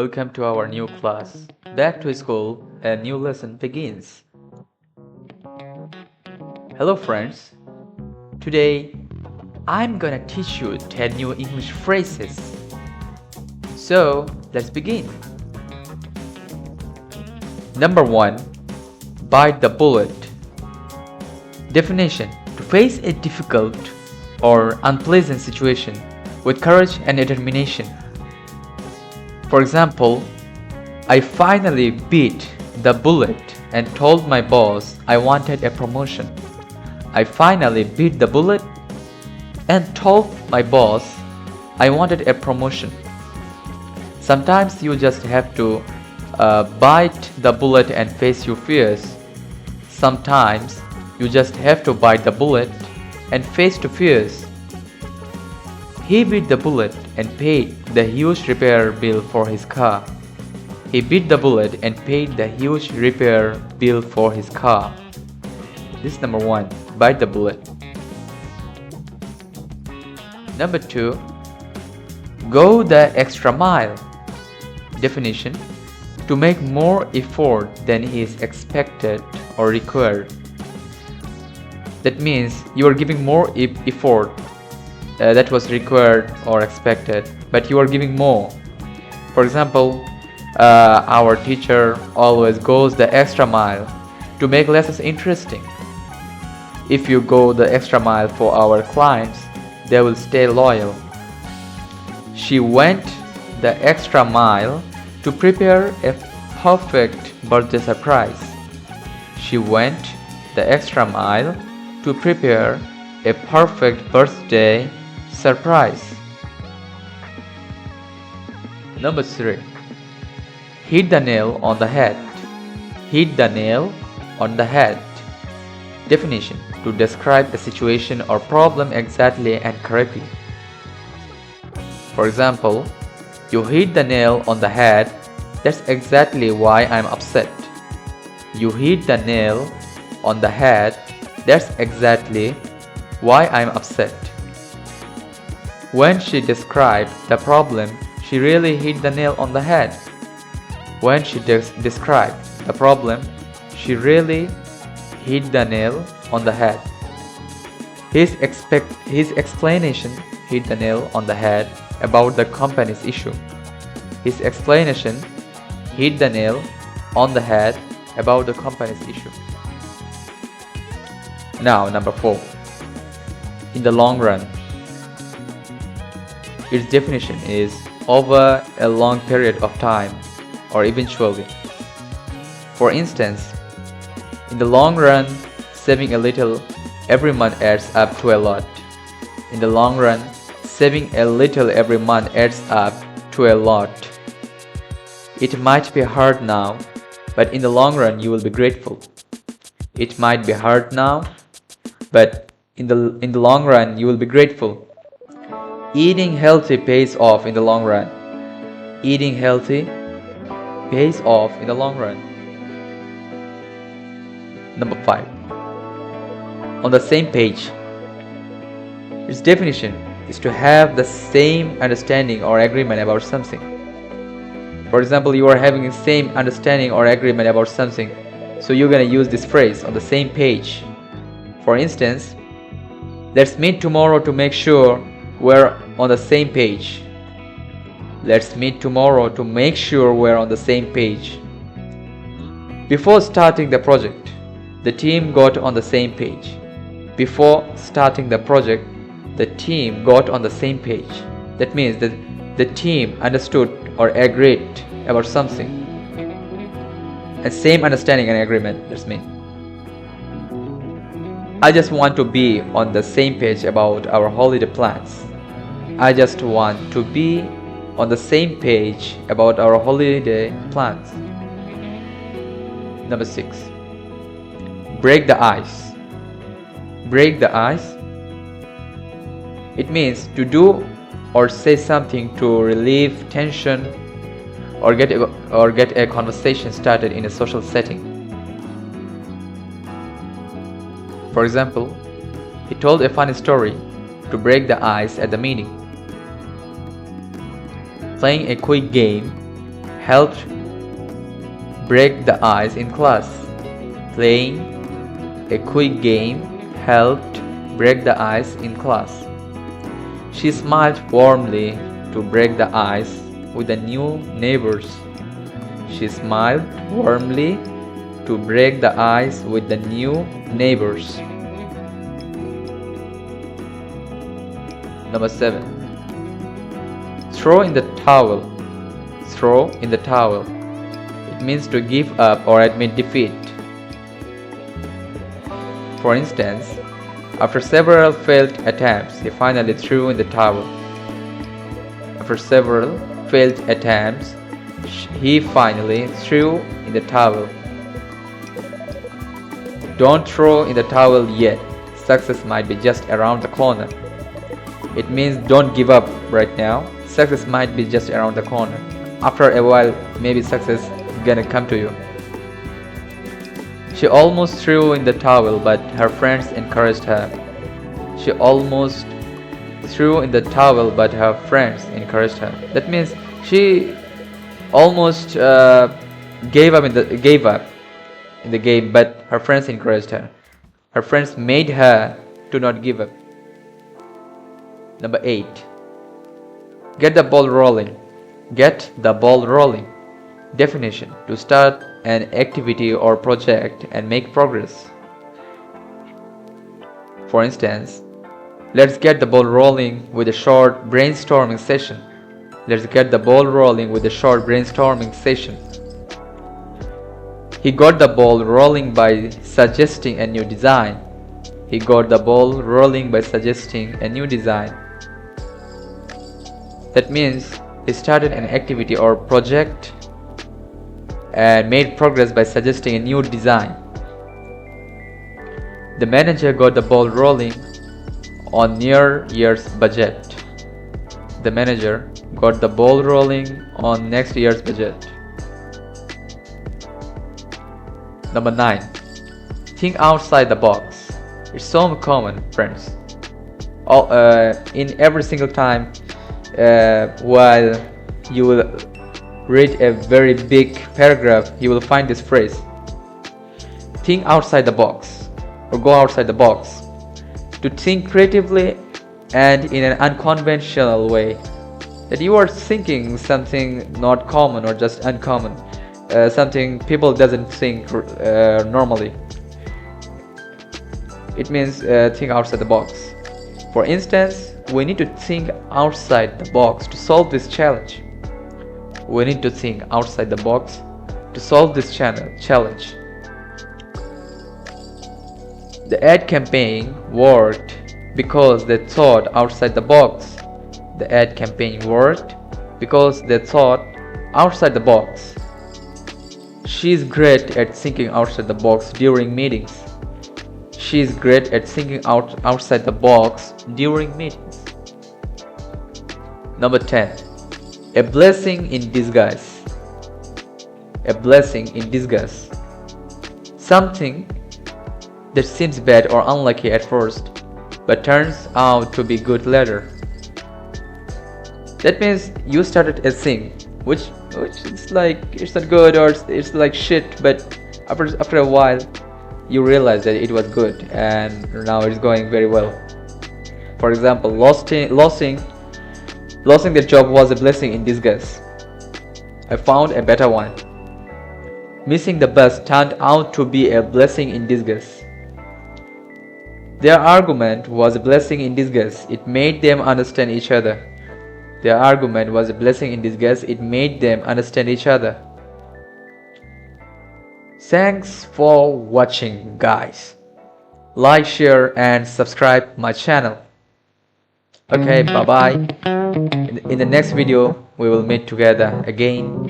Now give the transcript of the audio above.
welcome to our new class. Back to school, a new lesson begins. Hello friends, today I'm gonna teach you 10 new English phrases. So, let's begin. Number 1. Bite the bullet. Definition: to face a difficult or unpleasant situation with courage and determination. For example, I finally beat the bullet and told my boss I wanted a promotion. I finally beat the bullet and told my boss I wanted a promotion. Sometimes you just have to bite the bullet and face your fears. Sometimes you just have to bite the bullet and face your fears. He bit the bullet and paid the huge repair bill for his car. He bit the bullet and paid the huge repair bill for his car. This is number 1. Bite the bullet. Number 2. Go the extra mile. Definition: to make more effort than is expected or required. That means you are giving more effort that was required or expected, but you are giving more. For example, our teacher always goes the extra mile to make lessons interesting. If you go the extra mile for our clients, they will stay loyal. She went the extra mile to prepare a perfect birthday surprise. She went the extra mile to prepare a perfect birthday surprise. Number 3. Hit the nail on the head. Hit the nail on the head. Definition: to describe a situation or problem exactly and correctly. For example, you hit the nail on the head. That's exactly why I'm upset. You hit the nail on the head. That's exactly why I'm upset. When she described the problem, she really hit the nail on the head. When she described the problem, she really hit the nail on the head. His explanation hit the nail on the head about the company's issue. His explanation hit the nail on the head about the company's issue. Now, number 4. In the long run. Its definition is over a long period of time or eventually. For instance, in the long run, saving a little every month adds up to a lot. In the long run, saving a little every month adds up to a lot. It might be hard now, but in the long run you will be grateful. It might be hard now, but in the long run you will be grateful. Eating healthy pays off in the long run. Eating healthy pays off in the long run. Number 5. On the same page. Its definition is to have the same understanding or agreement about something. For example, you are having the same understanding or agreement about something, so you're gonna use this phrase, on the same page. For instance, let's meet tomorrow to make sure we're on the same page. Let's meet tomorrow to make sure we're on the same page. Before starting the project, the team got on the same page. Before starting the project, the team got on the same page. That means that the team understood or agreed about something. And same understanding and agreement, that's me. I just want to be on the same page about our holiday plans. I just want to be on the same page about our holiday plans. Number 6. Break the ice. Break the ice. It means to do or say something to relieve tension or get a conversation started in a social setting. For example, he told a funny story to break the ice at the meeting. Playing a quick game helped break the ice in class. Playing a quick game helped break the ice in class. She smiled warmly to break the ice with the new neighbors. She smiled warmly to break the ice with the new neighbors. Number 7. Throw in the towel. Throw in the towel. It means to give up or admit defeat. For instance, after several failed attempts, he finally threw in the towel. After several failed attempts, he finally threw in the towel. Don't throw in the towel yet. Success might be just around the corner. It means don't give up right now. Success might be just around the corner. After a while, maybe success is gonna come to you. She almost threw in the towel, but her friends encouraged her. She almost threw in the towel, but her friends encouraged her. That means she almost gave up in the game, but her friends encouraged her. Her friends made her to not give up. Number 8. Get the ball rolling. Get the ball rolling. Definition: to start an activity or project and make progress. For instance, let's get the ball rolling with a short brainstorming session. Let's get the ball rolling with a short brainstorming session. He got the ball rolling by suggesting a new design. He got the ball rolling by suggesting a new design. That means he started an activity or project and made progress by suggesting a new design. The manager got the ball rolling on next year's budget. The manager got the ball rolling on next year's budget. Number 9. Think outside the box. It's so common, friends. In every single time while you will read a very big paragraph, you will find this phrase: think outside the box, or go outside the box. To think creatively and in an unconventional way. That you are thinking something not common or just uncommon, something people doesn't think normally. It means think outside the box. For instance, we need to think outside the box to solve this challenge. We need to think outside the box to solve this challenge. The ad campaign worked because they thought outside the box. The ad campaign worked because they thought outside the box. She's great at thinking outside the box during meetings. She's great at thinking outside the box during meetings. Number 10. A blessing in disguise. A blessing in disguise. Something that seems bad or unlucky at first, but turns out to be good later. That means you started a thing which is like, it's not good or it's like shit, but after a while you realize that it was good and now it's going very well. For example, losing the job was a blessing in disguise. I found a better one. Missing the bus turned out to be a blessing in disguise. Their argument was a blessing in disguise. It made them understand each other. Their argument was a blessing in disguise. It made them understand each other. Thanks for watching, guys. Like, share and subscribe my channel. Okay, bye bye. In the next video we will meet together again.